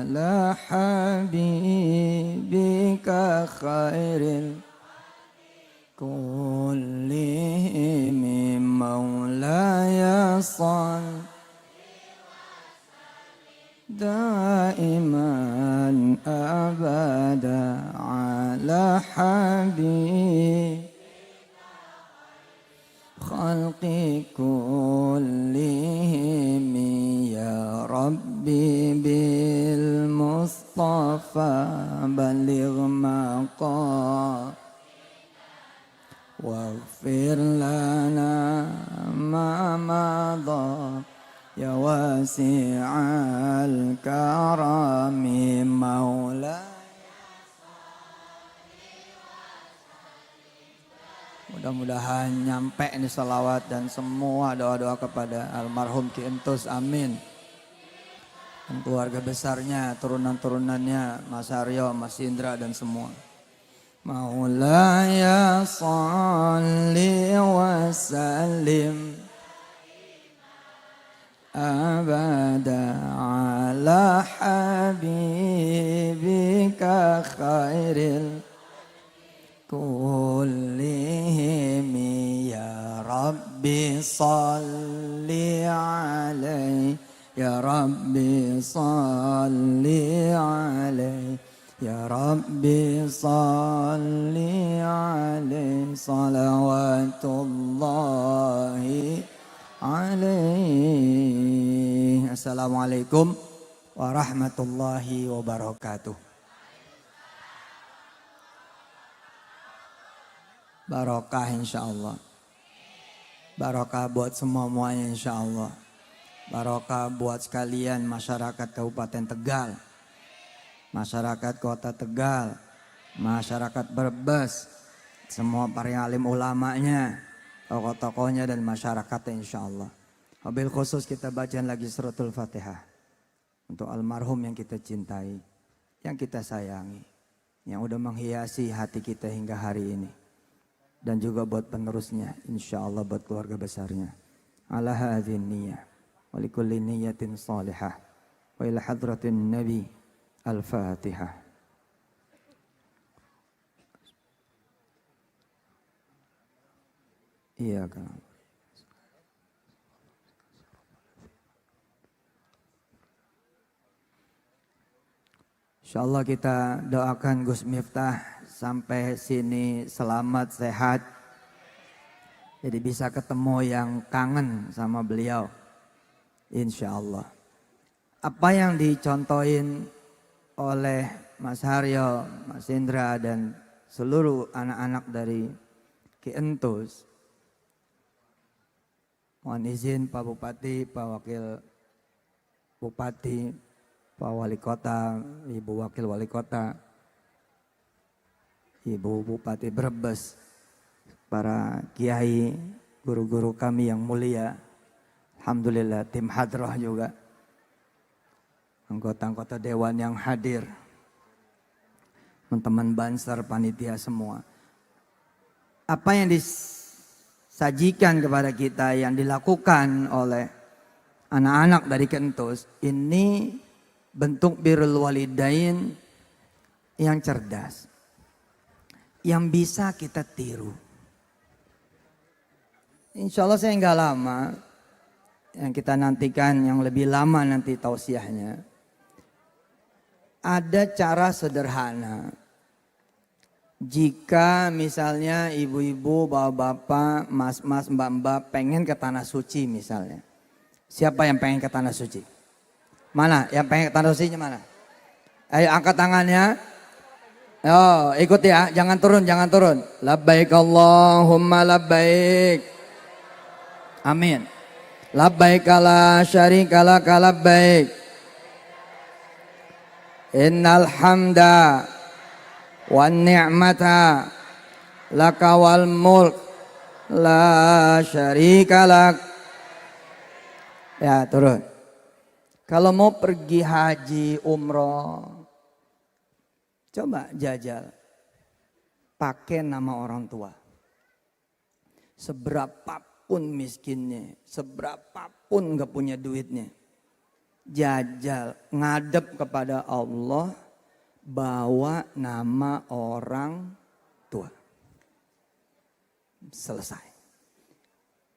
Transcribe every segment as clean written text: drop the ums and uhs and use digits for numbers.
على حبيبك خير كلهم مولاي صل دائما أبدا على حبيب خلق كلهم يا ربي بالمصطفى بلغ مقام واغفر لنا ما مضى يا واسع الكرم مولاي. Mudah-mudahan nyampe ini salawat dan semua doa-doa kepada almarhum Ki Entus, amin. Dan keluarga besarnya, turunan-turunannya, Mas Aryo, Mas Indra dan semua. Maulaya salli wa sallim abada ala habibika khairil kullihim ya Rabbi salli alaihi ya Rabbi salli alaihi ya Rabbi salli alaihi salawatullahi alaihi. Assalamualaikum warahmatullahi wabarakatuh. Barokah insyaallah. Barokah buat semuanya insyaallah. Barokah buat sekalian masyarakat Kabupaten Tegal, masyarakat Kota Tegal, masyarakat Brebes, semua para alim ulamanya, tokoh-tokohnya dan masyarakatnya insyaallah. Wabil khusus kita bacaan lagi suratul Fatihah untuk almarhum yang kita cintai, yang kita sayangi, yang udah menghiasi hati kita hingga hari ini. Dan juga buat penerusnya, insyaallah buat keluarga besarnya. Ala hadzin niyyah, wa likulli niyyatin salihah, wa ila hadratin nabi al-Fatihah. Iya kan. Insyaallah kita doakan Gus Miftah sampai sini selamat, sehat. Jadi bisa ketemu yang kangen sama beliau. Insyaallah. Apa yang dicontohin oleh Mas Haryo, Mas Indra dan seluruh anak-anak dari Ki Entus. Mohon izin Pak Bupati, Pak Wakil Bupati, Pak Wali Kota, Ibu Wakil Wali Kota, Ibu Bupati Brebes, para kiai, guru-guru kami yang mulia, alhamdulillah tim hadrah juga, anggota-anggota dewan yang hadir, teman-teman Banser, panitia semua. Apa yang disajikan kepada kita, yang dilakukan oleh anak-anak dari Kentus, ini bentuk birrul walidain yang cerdas, yang bisa kita tiru. Insya Allah saya nggak lama, yang kita nantikan yang lebih lama nanti tausiahnya. Ada cara sederhana. Jika misalnya ibu-ibu, bapak-bapak, mas-mas, mbak-mbak pengen ke tanah suci misalnya. Siapa yang pengen ke tanah suci? Mana? Yang pengen ke tanah sucinya mana? Ayo angkat tangannya. Oh, ikut ya, jangan turun, jangan turun. Labbaik Allahumma labbaik. Amin. Labbaik la syarika lak labbaik. Innal hamda wan ni'mata laka wal mulk la syarika lak. Ya, turun. Kalau mau pergi haji, umroh, coba jajal, pakai nama orang tua. Seberapapun miskinnya, seberapapun gak punya duitnya. jajal, ngadep kepada Allah, bawa nama orang tua. Selesai.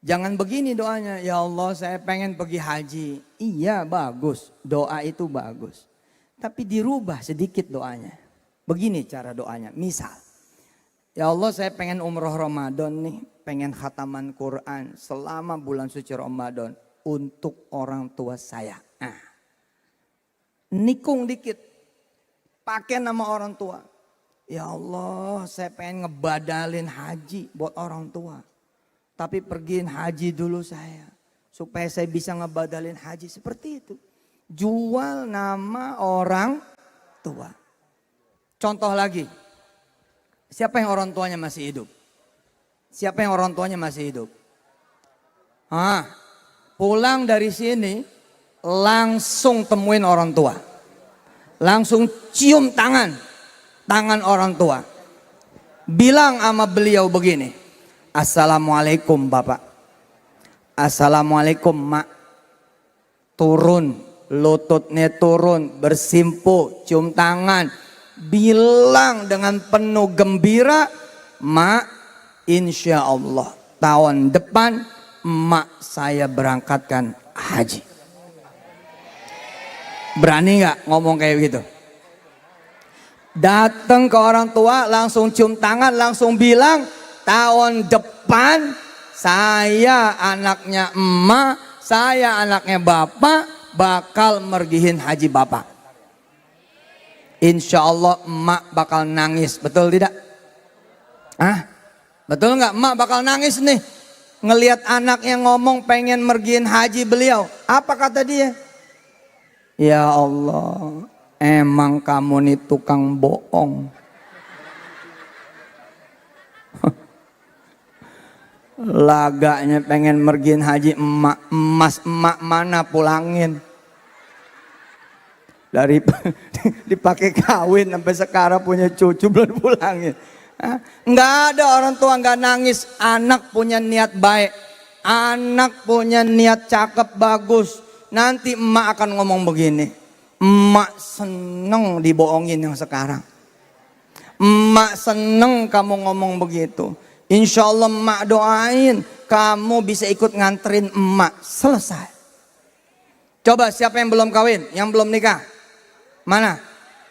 Jangan begini doanya, ya Allah saya pengen pergi haji. Iya bagus, doa itu bagus. Tapi dirubah sedikit doanya. Begini cara doanya, misal. Ya Allah saya pengen umroh Ramadan nih, pengen khataman Quran selama bulan suci Ramadan untuk orang tua saya. Nah, nikung dikit, pakai nama orang tua. Ya Allah saya pengen ngebadalin haji buat orang tua. Tapi pergiin haji dulu saya. Supaya saya bisa ngebadalin haji. Seperti itu. Jual nama orang tua. Contoh lagi. Siapa yang orang tuanya masih hidup? Siapa yang orang tuanya masih hidup? Pulang dari sini. Langsung temuin orang tua. Langsung cium tangan. Tangan orang tua. Bilang sama beliau begini. Assalamualaikum Bapak. Assalamualaikum Mak. Turun, lututnya turun, bersimpu, cium tangan. Bilang dengan penuh gembira, Mak, insya Allah tahun depan Mak saya berangkatkan haji. Berani gak ngomong kayak gitu? Datang ke orang tua, langsung cium tangan, langsung bilang, tahun depan saya anaknya emak, saya anaknya bapak bakal mergihin haji bapak. Insya Allah emak bakal nangis, betul tidak? Betul nggak? Emak bakal nangis nih ngelihat anaknya ngomong pengen mergihin haji beliau. Apa kata dia? Ya Allah, emang kamu nih tukang bohong. Laganya pengen mergiin haji emas mana pulangin. Dari dipakai kawin sampai sekarang punya cucu belum pulangin. Nggak ada orang tua nggak nangis. Anak punya niat baik, anak punya niat cakep bagus. Nanti emak akan ngomong begini, emak seneng dibohongin yang sekarang. Emak seneng kamu ngomong begitu. Insya Allah emak doain kamu bisa ikut nganterin emak. Selesai. Coba siapa yang belum kawin, yang belum nikah? Mana?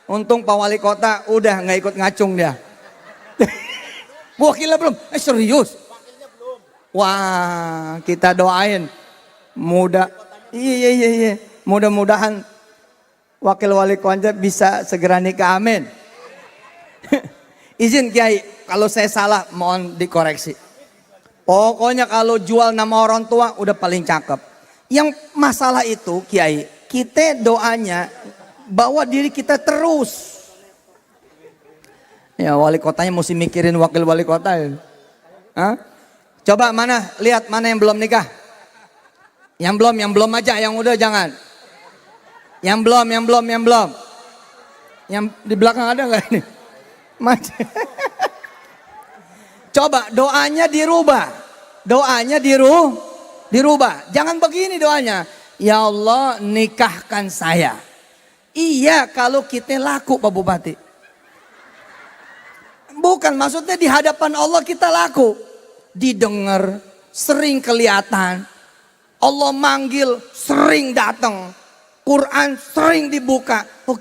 Untung Pak Wali Kota udah nggak ikut ngacung dia. Wakilnya belum? Serius? Wakilnya belum. Wah, kita doain. Iya. Mudah-mudahan wakil wali kota bisa segera nikah. Amin. Izin Kiai, kalau saya salah mohon dikoreksi. Pokoknya kalau jual nama orang tua udah paling cakep. Yang masalah itu Kiai, kita doanya bawa diri kita terus. Ya wali kotanya mesti mikirin wakil wali kota ya. Coba mana, lihat mana yang belum nikah. Yang belum aja, yang udah jangan. Yang belum. Yang di belakang ada nggak ini? Coba doanya dirubah. Doanya dirubah. Jangan begini doanya. Ya Allah nikahkan saya. Iya kalau kita laku Pak Bupati. Bukan maksudnya di hadapan Allah kita laku. Didengar, sering kelihatan. Allah manggil, sering datang. Quran sering dibuka. Oh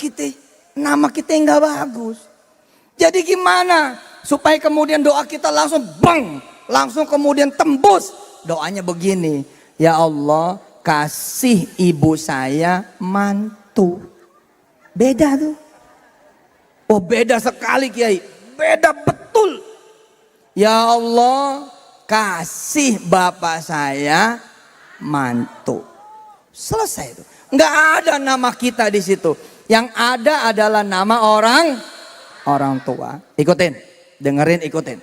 nama kita nggak bagus. Jadi gimana supaya kemudian doa kita langsung bang, langsung kemudian tembus. Doanya begini, ya Allah kasih ibu saya mantu. Beda tuh. Oh beda sekali Kiai, beda betul. Ya Allah kasih bapak saya mantu. Selesai itu. Nggak ada nama kita di situ. Yang ada adalah nama orang tua. Ikutin, dengerin, ikutin.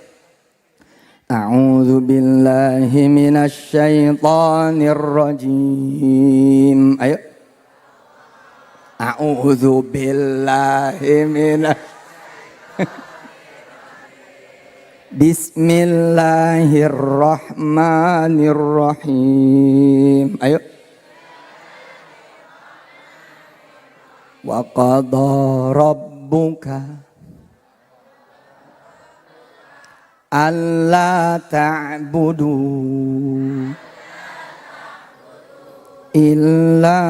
A'udzu billahi minasyaitonir rajim. Ayo. A'udzu billahi Bismillahirrahmanirrahim. Ayo. Wa qadha rabbuka alla ta'budu illa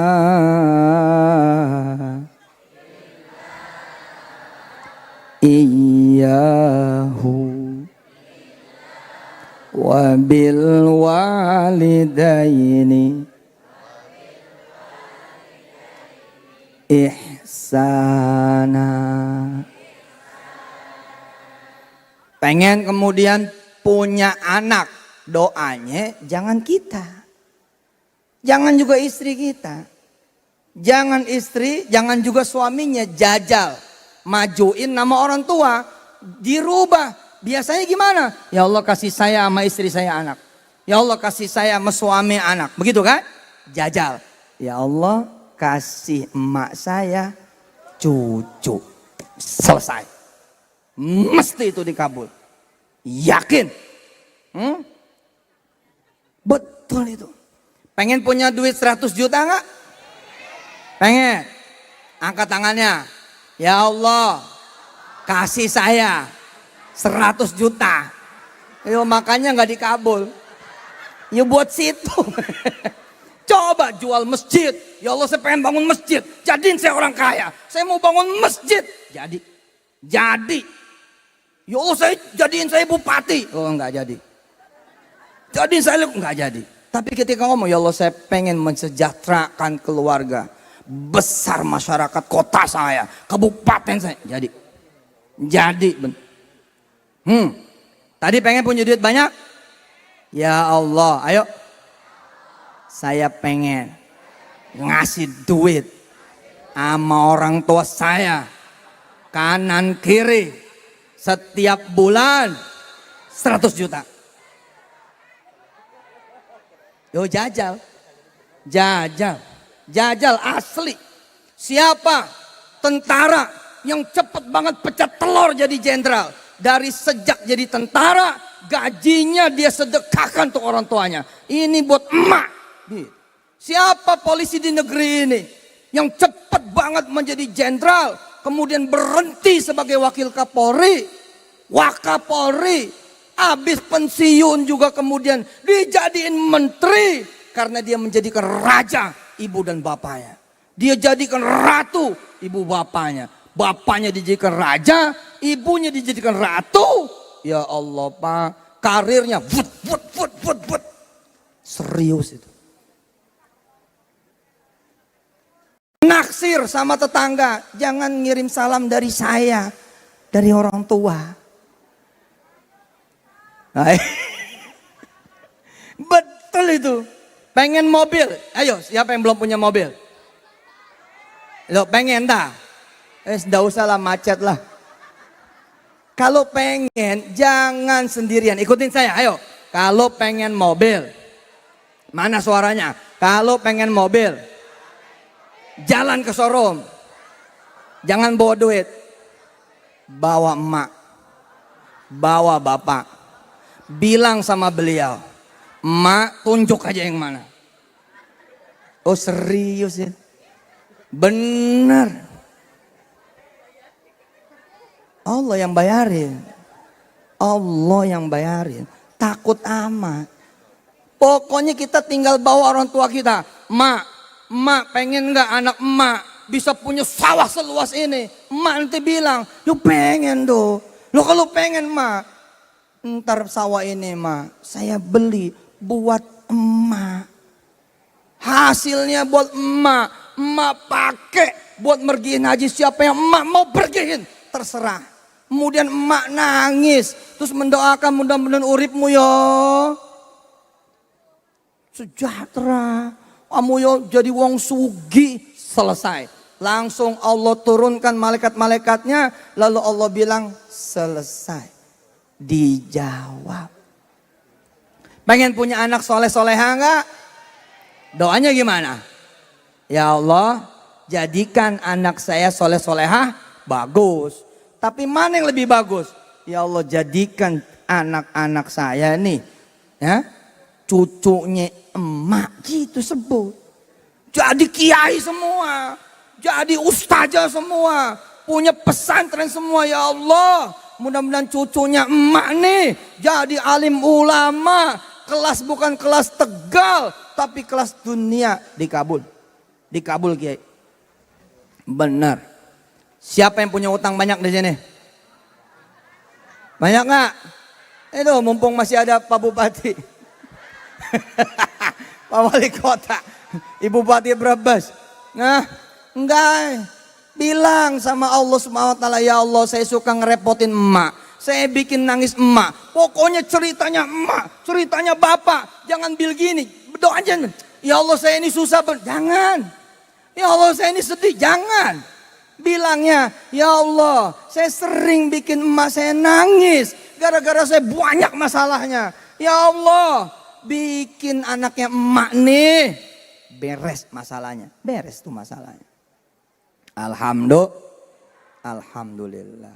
iyyahu wa bil walidaini ihsana. Pengen kemudian punya anak, doanya jangan kita, jangan juga istri kita, jangan istri, jangan juga suaminya jajal majuin nama orang tua, dirubah. Biasanya gimana? Ya Allah kasih saya sama istri saya anak, ya Allah kasih saya sama suami anak, begitu kan? Jajal. Ya Allah kasih emak saya cucu, selesai. Mesti itu dikabul. Yakin? Betul itu. Pengen punya duit 100 juta enggak? Pengen? Angkat tangannya. Ya Allah kasih saya 100 juta. Yo makanya nggak dikabul. Ya buat situ. Coba jual masjid. Ya Allah saya pengen bangun masjid. Jadiin saya orang kaya. Saya mau bangun masjid. Jadi. Ya Allah jadiin saya bupati. Oh enggak jadi. Jadiin saya enggak jadi. Tapi ketika ngomong ya Allah saya pengen mensejahterakan keluarga. Besar masyarakat kota saya. Kabupaten saya. Jadi. Tadi pengen punya duit banyak. Ya Allah ayo. Saya pengen ngasih duit sama orang tua saya kanan kiri setiap bulan 100 juta. Yo jajal asli. Siapa tentara yang cepet banget pecat telur jadi jenderal? Dari sejak jadi tentara gajinya dia sedekahkan untuk orang tuanya. Ini buat emak. Siapa polisi di negeri ini yang cepat banget menjadi jenderal, kemudian berhenti sebagai wakil Kapolri, Wakapolri, habis pensiun juga kemudian dijadiin menteri karena dia menjadikan raja ibu dan bapaknya. Dia jadikan ratu ibu bapaknya. Bapaknya dijadikan raja, ibunya dijadikan ratu. Ya Allah Pak, karirnya vut. Serius itu. Naksir sama tetangga, jangan ngirim salam dari saya, dari orang tua. Nah, betul itu. Pengen mobil, ayo siapa yang belum punya mobil? Lo pengen dah? Nggak usah lah macet lah. Kalau pengen jangan sendirian, ikutin saya, ayo. Kalau pengen mobil, mana suaranya? Kalau pengen mobil, jalan ke showroom. Jangan bawa duit. Bawa emak. Bawa bapak. Bilang sama beliau, emak tunjuk aja yang mana. Oh serius ya? Bener. Allah yang bayarin. Allah yang bayarin. Takut amat. Pokoknya kita tinggal bawa orang tua kita. Emak pengen nggak anak emak bisa punya sawah seluas ini? Emak nanti bilang, lu pengen doh. Lu kalau pengen emak, ntar sawah ini emak saya beli buat emak. Hasilnya buat emak. Emak pakai buat mergiin haji siapa yang emak mau pergiin. Terserah. Kemudian emak nangis. Terus mendoakan mudah-mudahan uripmu ya sejahtera. Kamu yo jadi wong sugi. Selesai. Langsung Allah turunkan malaikat-malaikatnya. Lalu Allah bilang selesai. Dijawab. Pengen punya anak soleh-soleha enggak? Doanya gimana? Ya Allah jadikan anak saya soleh-soleha. Bagus. Tapi mana yang lebih bagus? Ya Allah jadikan anak-anak saya nih. Ya, cucunya emak gitu sebut. Jadi kiai semua. jadi ustazah semua, punya pesantren semua ya Allah. Mudah-mudahan cucunya emak nih jadi alim ulama, kelas bukan kelas Tegal tapi kelas dunia. Dikabul, dikabul Kiai. Benar. Siapa yang punya utang banyak di sini? Banyak nggak? Itu mumpung masih ada Pak Bupati, Pak Wali Kota, Ibu Bupati Brebes. Nah, enggak. Bilang sama Allah Subhanahu wa taala, ya Allah saya suka ngerepotin emak. Saya bikin nangis emak. Pokoknya ceritanya emak, ceritanya bapak. Jangan bil gini. Berdoa aja. Ya Allah saya ini susah. Jangan. Ya Allah saya ini sedih. Jangan. Bilangnya, ya Allah saya sering bikin emak saya nangis. Gara-gara saya banyak masalahnya. Ya Allah bikin anaknya emak nih beres masalahnya. Beres tuh masalahnya. Alhamdulillah.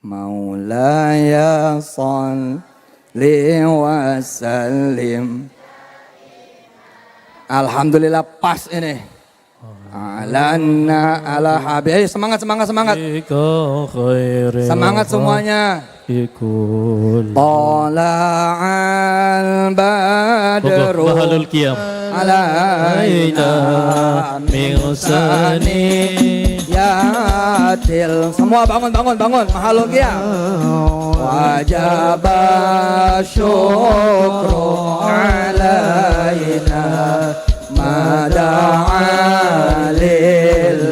Maulaya sholli wa sallim. Alhamdulillah pas ini. Alana ala habib. Semangat, semangat, semangat. Semangat semuanya. Tala'al badru Bahalul qiyam alaina min saniyatil. Semua bangun, bangun, bangun. Mahalul qiyam. Wajaba syukru alaina mada'a